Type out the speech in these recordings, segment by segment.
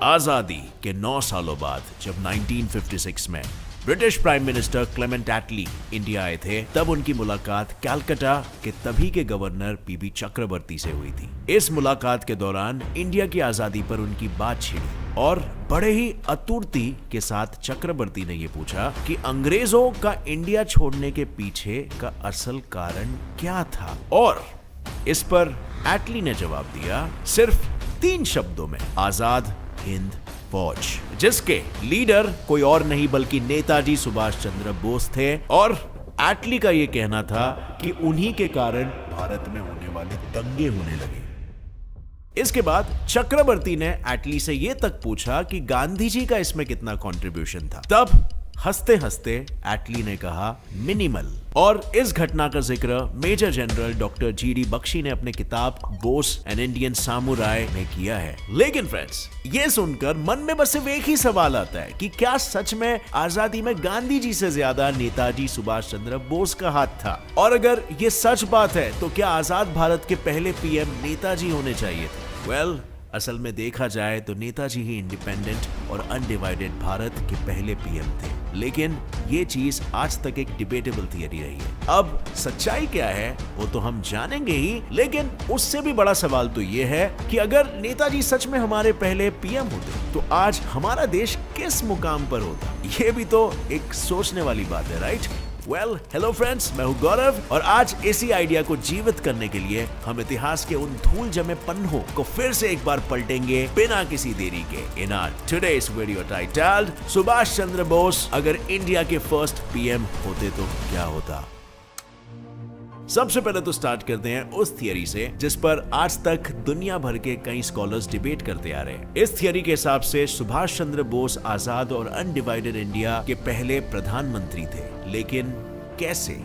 आजादी के 9 सालों बाद जब 1956 में ब्रिटिश प्राइम मिनिस्टर क्लेमेंट एटली इंडिया आए थे, तब उनकी मुलाकात कलकत्ता के तभी के गवर्नर पीबी चक्रवर्ती से हुई थी। इस मुलाकात के दौरान इंडिया की आजादी पर उनकी बात छिड़ी और बड़े ही आतुरता के साथ चक्रवर्ती ने यह पूछा कि अंग्रेजों का इंडिया छोड़ने के पीछे का असल कारण क्या था। और इस पर एटली ने जवाब दिया सिर्फ 3 शब्दों में, आजाद हिंद फौज, जिसके लीडर कोई और नहीं बल्कि नेताजी सुभाष चंद्र बोस थे। और एटली का यह कहना था कि उन्हीं के कारण भारत में होने वाले दंगे होने लगे। इसके बाद चक्रवर्ती ने एटली से यह तक पूछा कि गांधी जी का इसमें कितना कंट्रीब्यूशन था। तब हंसते हंसते एटली ने कहा मिनिमल। और इस घटना का जिक्र major general doctor GD Bakshi ने अपने किताब बोस एन इंडियन सामुराई में किया है। लेकिन फ्रेंड्स, ये सुनकर मन में बस सिर्फ एक ही सवाल आता है कि क्या सच में आजादी में गांधी जी से ज्यादा नेताजी सुभाष चंद्र बोस का हाथ था? और अगर ये सच बात है तो क्या आजाद भारत के पहले पीएम नेताजी होने चाहिए थे? वेल, असल में देखा जाए तो नेताजी ही इंडिपेंडेंट और अनडिवाइडेड भारत के पहले पीएम थे। लेकिन ये चीज आज तक एक डिबेटेबल थियरी रही है। अब सच्चाई क्या है वो तो हम जानेंगे ही, लेकिन उससे भी बड़ा सवाल तो ये है कि अगर नेताजी सच में हमारे पहले पीएम होते तो आज हमारा देश किस मुकाम पर होता? ये भी तो एक सोचने वाली बात है, राइट? वेल, हेलो फ्रेंड्स, मैं हूं गौरव और आज इसी आइडिया को जीवित करने के लिए हम इतिहास के उन धूल जमे पन्नों को फिर से एक बार पलटेंगे बिना किसी देरी के। In our today's video titled Subhash Chandra Bose अगर इंडिया के फर्स्ट पीएम होते तो क्या होता। सबसे पहले तो स्टार्ट करते हैं उस थियरी से जिस पर आज तक दुनिया भर के कई स्कॉलर्स डिबेट करते आ रहे हैं। इस थियरी के हिसाब से सुभाष चंद्र बोस आजाद और अनडिवाइडेड इंडिया के पहले प्रधानमंत्री थे। लेकिन कैसे?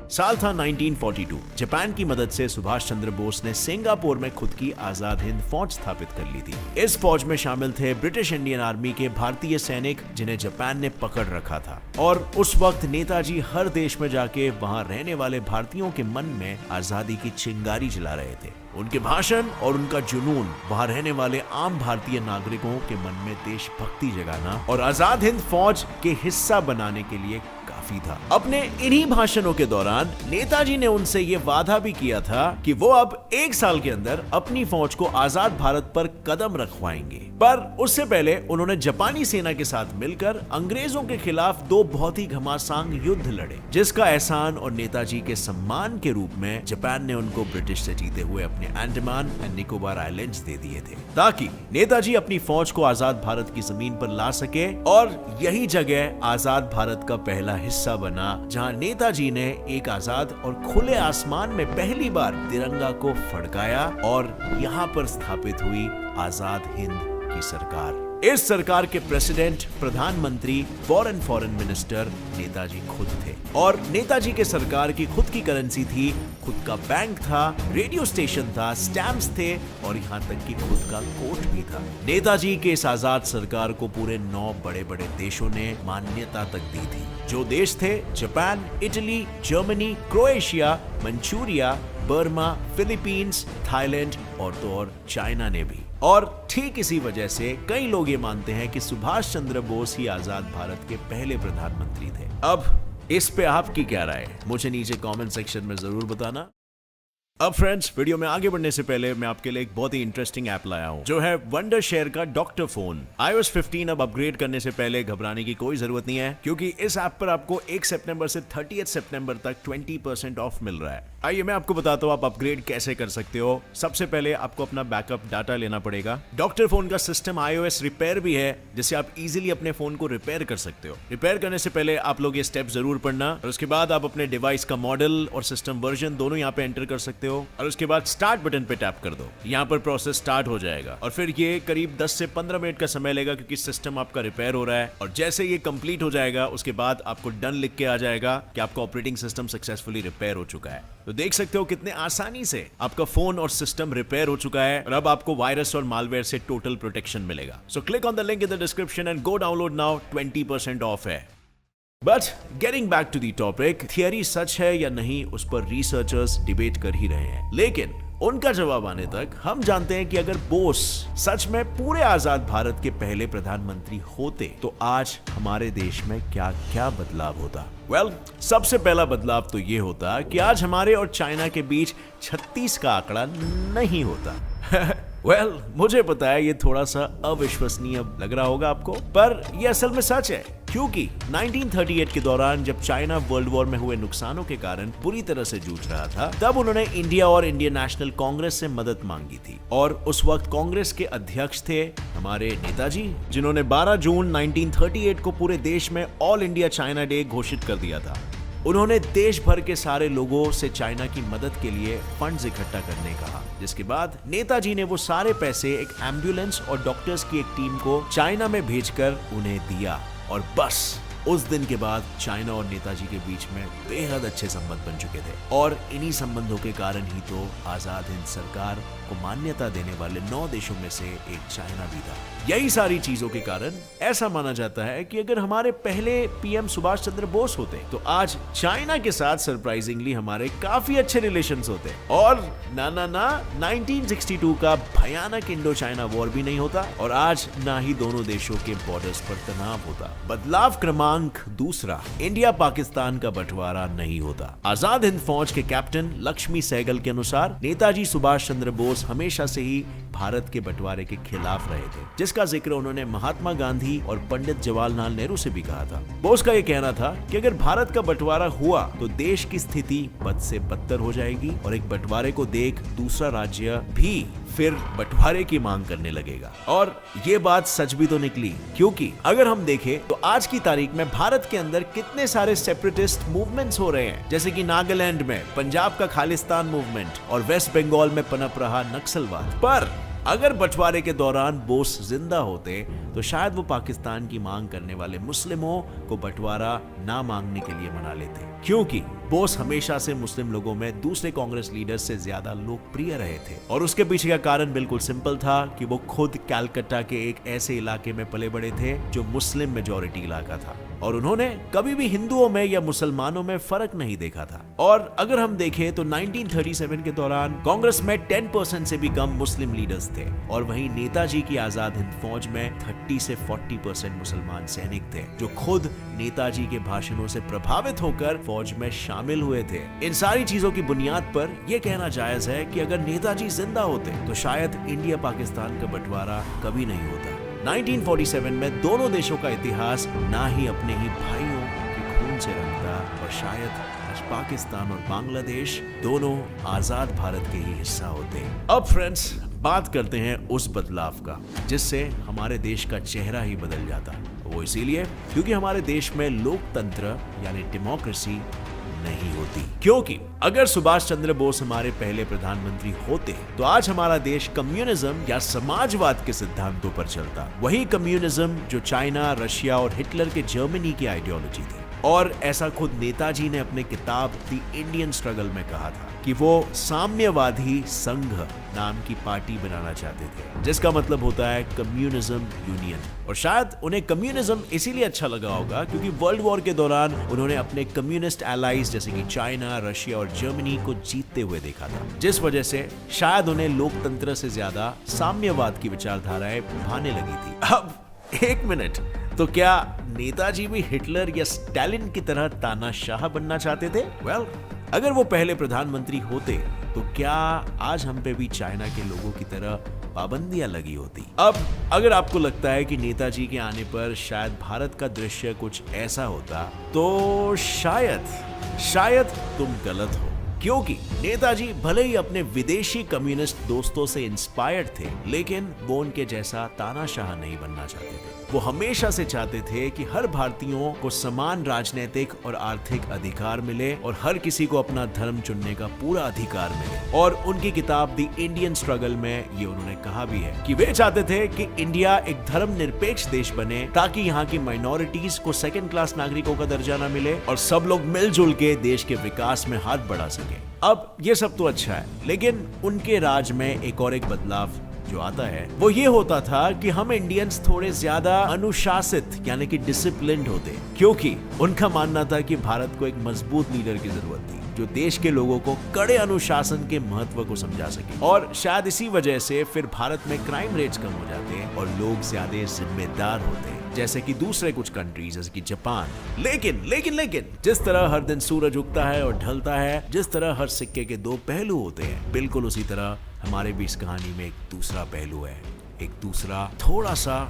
साल था 1942। जापान की मदद से सुभाष चंद्र बोस ने सिंगापुर में खुद की आजाद हिंद फौज स्थापित कर ली थी। इस फौज में शामिल थे ब्रिटिश इंडियन आर्मी के भारतीय सैनिक जिन्हें जापान ने पकड़ रखा था। और उस वक्त नेताजी हर देश में जाके वहां रहने वाले भारतीयों के मन में आजादी की चिंगारी जला रहे थे। उनके भाषण और उनका जुनून वहां रहने वाले आम भारतीय नागरिकों के मन में देशभक्ति जगाना और आजाद हिंद फौज के हिस्सा बनाने के लिए काफी था। अपने इन्हीं भाषणों के दौरान नेताजी ने उनसे यह वादा भी किया था कि वो अब 1 साल के अंदर अपनी फौज को आजाद भारत पर कदम रखवाएंगे। पर उससे पहले उन्होंने जापानी सेना के साथ मिलकर अंग्रेजों के खिलाफ 2 बहुत ही घमासान युद्ध लड़े, जिसका एहसान और नेताजी के सम्मान के रूप में जापान ने उनको ब्रिटिश से जीते हुए अपने अंडमान एंड निकोबार आइलैंड्स दे दिए थे, ताकि नेताजी अपनी फौज को आजाद भारत की जमीन पर ला सके। और यही जगह आजाद भारत का पहला हिस्सा बना जहां नेताजी ने एक आजाद और खुले आसमान में पहली बार तिरंगा को फड़काया और यहां पर स्थापित हुई आजाद हिंद की सरकार। इस सरकार के प्रेसिडेंट, प्रधानमंत्री, फॉरेन मिनिस्टर नेताजी खुद थे। और नेताजी के सरकार की खुद की करेंसी थी, खुद का बैंक था, रेडियो स्टेशन था, स्टैम्प्स थे और यहाँ तक कि खुद का कोर्ट भी था। नेताजी के इस आजाद सरकार को पूरे 9 बड़े बड़े देशों ने मान्यता तक दी थी। जो देश थे Japan, Italy, Germany, Croatia, Manchuria, Burma, Philippines, Thailand और तो और चाइना ने भी। और ठीक इसी वजह से कई लोग ये मानते हैं कि सुभाष चंद्र बोस ही आजाद भारत के पहले प्रधानमंत्री थे। अब इस पे आपकी क्या राय है? मुझे नीचे कमेंट सेक्शन में जरूर बताना। अब फ्रेंड्स, वीडियो में आगे बढ़ने से पहले मैं आपके लिए एक बहुत ही इंटरेस्टिंग ऐप लाया हूं, जो है वंडर शेयर का डॉक्टर फोन। iOS 15 अब अपग्रेड करने से पहले घबराने की कोई जरूरत नहीं है, क्योंकि इस ऐप पर आपको 1 सितंबर से 30 सितंबर तक 20% ऑफ मिल रहा है। आइए मैं आपको बताता हूँ आप अपग्रेड कैसे कर सकते हो। सबसे पहले आपको अपना बैकअप डाटा लेना पड़ेगा। डॉक्टर फोन का सिस्टम iOS रिपेयर भी है, जिससे आप इजीली अपने फोन को रिपेयर कर सकते हो। रिपेयर करने से पहले आप लोग ये स्टेप जरूर पढ़ना और उसके बाद आप अपने डिवाइस का मॉडल और सिस्टम वर्जन दोनों यहाँ पे एंटर कर सकते हो और उसके बाद स्टार्ट बटन पे टैप कर दो। यहाँ पर प्रोसेस स्टार्ट हो जाएगा और फिर ये करीब 10 से 15 मिनट का समय लेगा, क्योंकि सिस्टम आपका रिपेयर हो रहा है। और जैसे ये कंप्लीट हो जाएगा उसके बाद आपको डन लिख के आ जाएगा कि आपका ऑपरेटिंग सिस्टम सक्सेसफुली रिपेयर हो चुका है। तो देख सकते हो कितने आसानी से आपका फोन और सिस्टम रिपेयर हो चुका है और अब आपको वायरस और मालवेयर से टोटल प्रोटेक्शन मिलेगा। So click on the link in the description and go download now, 20% off है। But getting back to the topic, theory सच है या नहीं उस पर रिसर्चर्स डिबेट कर ही रहे हैं। लेकिन उनका जवाब आने तक हम जानते हैं कि अगर बोस सच में पूरे आजाद भारत के पहले प्रधानमंत्री होते तो आज हमारे देश में क्या क्या बदलाव होता। सबसे पहला बदलाव तो ये होता कि आज हमारे और चाइना के बीच 36 का आंकड़ा नहीं होता। मुझे पता है ये थोड़ा सा अविश्वसनीय लग रहा होगा आपको, पर ये असल में सच है, क्योंकि 1938 के दौरान जब चाइना वर्ल्ड वॉर में हुए नुकसानों के कारण बुरी तरह से जूझ रहा था, तब उन्होंने इंडिया और इंडियन नेशनल कांग्रेस से मदद मांगी थी। और उस वक्त कांग्रेस के अध्यक्ष थे हमारे नेताजी, जिन्होंने 12 जून 1938 को पूरे देश में ऑल इंडिया चाइना डे घोषित कर दिया था। उन्होंने देश भर के सारे लोगों से चाइना की मदद के लिए फंड्स इकट्ठा करने कहा, जिसके बाद नेताजी ने वो सारे पैसे एक एम्बुलेंस और डॉक्टर्स की एक टीम को चाइना में भेजकर उन्हें दिया। और बस उस दिन के बाद चाइना और नेताजी के बीच में बेहद अच्छे संबंध बन चुके थे, और इन्हीं संबंधों के कारण ही तो आजाद हिंद सरकार को मान्यता देने वाले 9 देशों में से एक चाइना भी था। यही सारी चीजों के कारण ऐसा माना जाता है कि अगर हमारे पहले पीएम सुभाष चंद्र बोस होते तो आज चाइना के साथ सरप्राइजिंगली हमारे काफी अच्छे रिलेशंस होते, और ना 1962 का भयानक इंडो चाइना वॉर भी नहीं होता, और आज ना ही दोनों देशों के बॉर्डर्स पर तनाव होता। बदलाव क्रमांक दूसरा, इंडिया पाकिस्तान का बंटवारा नहीं होता। आजाद हिंद फौज के कैप्टन लक्ष्मी सहगल के अनुसार नेताजी सुभाष चंद्र बोस हमेशा से ही भारत के बंटवारे के खिलाफ रहे थे, जिसका जिक्र उन्होंने महात्मा गांधी और पंडित जवाहरलाल नेहरू से भी कहा था। बोस का यह कहना था कि अगर भारत का बंटवारा हुआ तो देश की स्थिति बद से बदतर हो जाएगी, और एक बंटवारे को देख दूसरा राज्य भी फिर बंटवारे की मांग करने लगेगा। और ये बात सच भी तो निकली, क्योंकि अगर हम देखें तो आज की तारीख में भारत के अंदर कितने सारे सेपरेटिस्ट मूवमेंट्स हो रहे हैं, जैसे कि नागालैंड में पंजाब का खालिस्तान मूवमेंट और वेस्ट बंगाल में पनप रहा नक्सलवाद। पर अगर बंटवारे के दौरान बोस जिंदा होते तो शायद वो पाकिस्तान की मांग करने वाले मुस्लिमों को बंटवारा ना मांगने के लिए मना लेते, क्योंकि बोस हमेशा से मुस्लिम लोगों में दूसरे कांग्रेस लीडर्स से ज्यादा लोकप्रिय रहे थे। और उसके पीछे का कारण बिल्कुल सिंपल था कि वो खुद कलकत्ता के एक ऐसे इलाके में पले बड़े थे जो मुस्लिम मेजॉरिटी इलाका था, और उन्होंने कभी भी हिंदुओं में या मुसलमानों में फर्क नहीं देखा था। और अगर हम देखें तो 1937 के दौरान कांग्रेस में 10% से भी कम मुस्लिम लीडर्स थे, और वहीं नेताजी की आजाद हिंद फौज में 30 से 40% मुसलमान सैनिक थे, जो खुद नेताजी के भाषणों से प्रभावित होकर फौज में शामिल हुए थे। इन सारी चीजों की बुनियाद पर यह कहना जायज है कि अगर नेताजी जिंदा होते तो शायद इंडिया पाकिस्तान का बंटवारा कभी नहीं होता। 1947 में दोनों देशों का इतिहास ना ही अपने ही भाइयों के खून से रंगता, और शायद आज पाकिस्तान और बांग्लादेश दोनों आजाद भारत के ही हिस्सा होते। अब फ्रेंड्स, बात करते हैं उस बदलाव का जिससे हमारे देश का चेहरा ही बदल जाता। वो इसीलिए क्योंकि हमारे देश में लोकतंत्र यानी डेमोक्रेसी नहीं होती। क्योंकि अगर सुभाष चंद्र बोस हमारे पहले प्रधानमंत्री होते तो आज हमारा देश कम्युनिज्म या समाजवाद के सिद्धांतों पर चलता, वही कम्युनिज्म जो चाइना, रशिया और हिटलर के जर्मनी की आइडियोलॉजी थी। और ऐसा खुद नेताजी ने अपने किताब द इंडियन स्ट्रगल में कहा था कि वो साम्यवादी संघ नाम की पार्टी बनाना चाहते थे, जिसका मतलब होता है कम्युनिज्म यूनियन। और शायद उन्हें कम्युनिज्म इसीलिए अच्छा लगा होगा क्योंकि वर्ल्ड वॉर के दौरान उन्होंने अपने कम्युनिस्ट एलाइज जैसे कि चाइना, रशिया और जर्मनी को जीतते हुए देखा था, जिस वजह से शायद उन्हें लोकतंत्र से ज्यादा साम्यवाद की विचारधाराएं भाने लगी थी। अब एक मिनट, तो क्या नेताजी भी हिटलर या स्टालिन की तरह तानाशाह बनना चाहते थे? अगर वो पहले प्रधानमंत्री होते तो क्या आज हम पे भी चाइना के लोगों की तरह पाबंदियां लगी होती? अब अगर आपको लगता है कि नेताजी के आने पर शायद भारत का दृश्य कुछ ऐसा होता, तो शायद तुम गलत हो, क्योंकि नेताजी भले ही अपने विदेशी कम्युनिस्ट दोस्तों से इंस्पायर्ड थे, लेकिन वो उनके जैसा तानाशाह नहीं बनना चाहते थे। वो हमेशा से चाहते थे कि हर भारतीयों को समान राजनीतिक और आर्थिक अधिकार मिले और हर किसी को अपना धर्म चुनने का पूरा अधिकार मिले। और उनकी किताब द इंडियन स्ट्रगल में ये उन्होंने कहा भी है कि वे चाहते थे कि इंडिया एक धर्मनिरपेक्ष देश बने, ताकि यहाँ की माइनॉरिटीज को सेकंड क्लास नागरिकों का दर्जा न मिले और सब लोग मिलजुल के देश के विकास में हाथ बढ़ा सके। अब ये सब तो अच्छा है, लेकिन उनके राज में एक और एक बदलाव जो आता है वो ये होता था कि हम इंडियंस थोड़े ज्यादा अनुशासित यानी कि डिसिप्लिन्ड होते, क्योंकि उनका मानना था कि भारत को एक मजबूत लीडर की जरूरत थी। जो देश के लोगों को कड़े अनुशासन के महत्व को समझा सके। और शायद इसी वजह से फिर भारत में क्राइम रेट्स कम हो जाते हैं और लोग ज्यादा जिम्मेदार होते हैं, जैसे कि दूसरे कुछ कंट्रीज जैसे कि जापान। लेकिन जिस तरह हर दिन सूरज उगता है और ढलता है, जिस तरह हर सिक्के के दो पहलू होते हैं, बिल्कुल उसी तरह हमारे भी इस कहानी में एक दूसरा पहलू है, एक दूसरा थोड़ा सा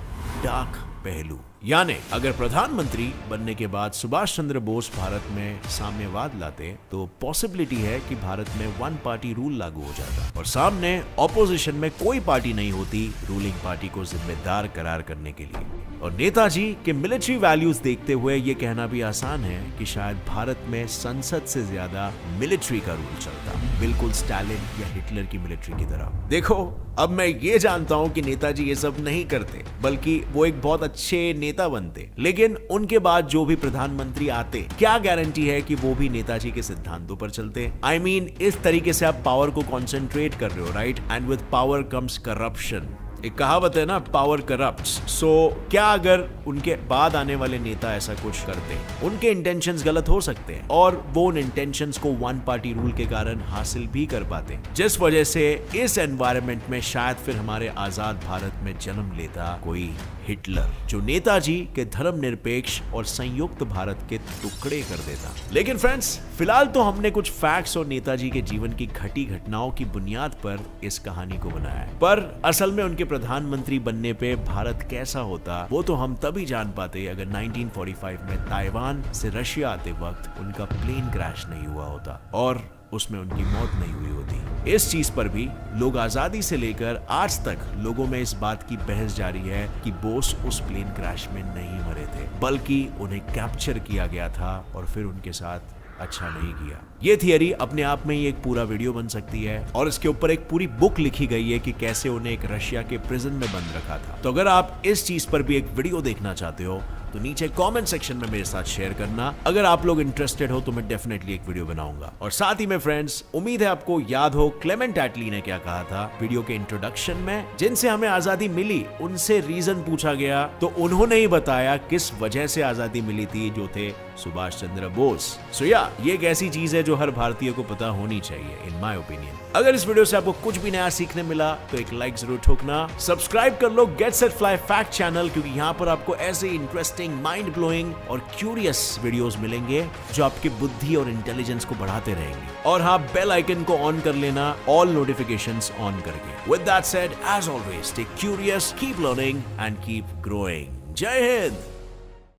डार्क पहलू। यानी अगर प्रधानमंत्री बनने के बाद सुभाष चंद्र बोस भारत में साम्यवाद लाते तो पॉसिबिलिटी है कि भारत में वन पार्टी रूल लागू हो जाता और सामने ऑपोजिशन में कोई पार्टी नहीं होती रूलिंग पार्टी को जिम्मेदार करार करने के लिए। और नेताजी के मिलिट्री वैल्यूज देखते हुए ये कहना भी आसान है कि शायद भारत में संसद से ज्यादा मिलिट्री का रूल चलता, बिल्कुल स्टालिन या हिटलर की मिलिट्री की तरह। देखो, अब मैं ये जानता हूं कि नेताजी ये सब नहीं करते, बल्कि वो एक बहुत अच्छे नेता बनते, लेकिन उनके बाद जो भी प्रधानमंत्री आते, क्या गारंटी है कि वो भी नेताजी के सिद्धांतों पर चलते? I mean, इस तरीके से आप पावर को कॉन्सेंट्रेट कर रहे हो, right? And with power comes corruption. एक कहावत है ना, पावर करप्ट्स। सो क्या अगर उनके बाद आने वाले नेता ऐसा कुछ करते हैं, उनके इंटेंशंस गलत हो सकते हैं और वो उन इंटेंशंस को वन पार्टी रूल के कारण हासिल भी कर पाते हैं, जिस वजह से इस एनवायरनमेंट में शायद फिर हमारे आजाद भारत में जन्म लेता कोई हिटलर, जो नेताजी के धर्मनिरपेक्ष और संयुक्त भारत के टुकड़े कर देता। लेकिन फ्रेंड्स, फिलहाल तो हमने कुछ फैक्ट्स और नेताजी के जीवन की घटी घटनाओं की बुनियाद पर इस कहानी को बनाया है, पर असल में उनके प्रधानमंत्री बनने पे भारत कैसा होता वो तो हम तभी जान पाते अगर 1945 में ताइवान से रशिया आते वक्त उनका प्लेन क्रैश नहीं हुआ होता और उसमें उनकी मौत नहीं हुई होती। इस चीज पर भी लोग आजादी से लेकर आज तक लोगों में इस बात की बहस जारी है कि बोस उस प्लेन क्रैश में नहीं मरे थे, बल्कि उन्हें कैप्चर किया गया था और फिर उनके साथ अच्छा नहीं किया। ये थियरी अपने आप में ही एक पूरा वीडियो बन सकती है और इसके ऊपर एक पूरी बुक लिखी गई है कि कैसे उन्हें एक रशिया के प्रिजन में बंद रखा था। तो अगर आप इस चीज पर भी एक वीडियो देखना चाहते हो तो नीचे कमेंट सेक्शन में मेरे साथ शेयर करना। अगर आप लोग इंटरेस्टेड हो तो मैं डेफिनेटली एक वीडियो बनाऊंगा। और साथ ही में फ्रेंड्स, उम्मीद है आपको याद हो क्लेमेंट एटली ने क्या कहा था वीडियो के इंट्रोडक्शन में। जिनसे हमें आजादी मिली उनसे रीजन पूछा गया तो उन्होंने ही बताया किस वजह से आजादी मिली थी, जो थे सुभाष चंद्र बोस। सो या ये एक ऐसी चीज है जो हर भारतीय को पता होनी चाहिए इन माय ओपिनियन। अगर इस वीडियो से आपको कुछ भी नया सीखने मिला तो एक लाइक जरूर ठोकना, सब्सक्राइब कर लो get set fly fact channel, क्योंकि यहाँ पर आपको ऐसे इंटरेस्टिंग, माइंड ब्लोइंग और क्यूरियस वीडियोस मिलेंगे जो आपकी बुद्धि और इंटेलिजेंस को बढ़ाते रहेंगे। और हाँ, बेल आइकन को ऑन कर लेना, ऑल नोटिफिकेशंस ऑन करके। With that said, as always, stay curious, keep learning and keep growing. जय हिंद।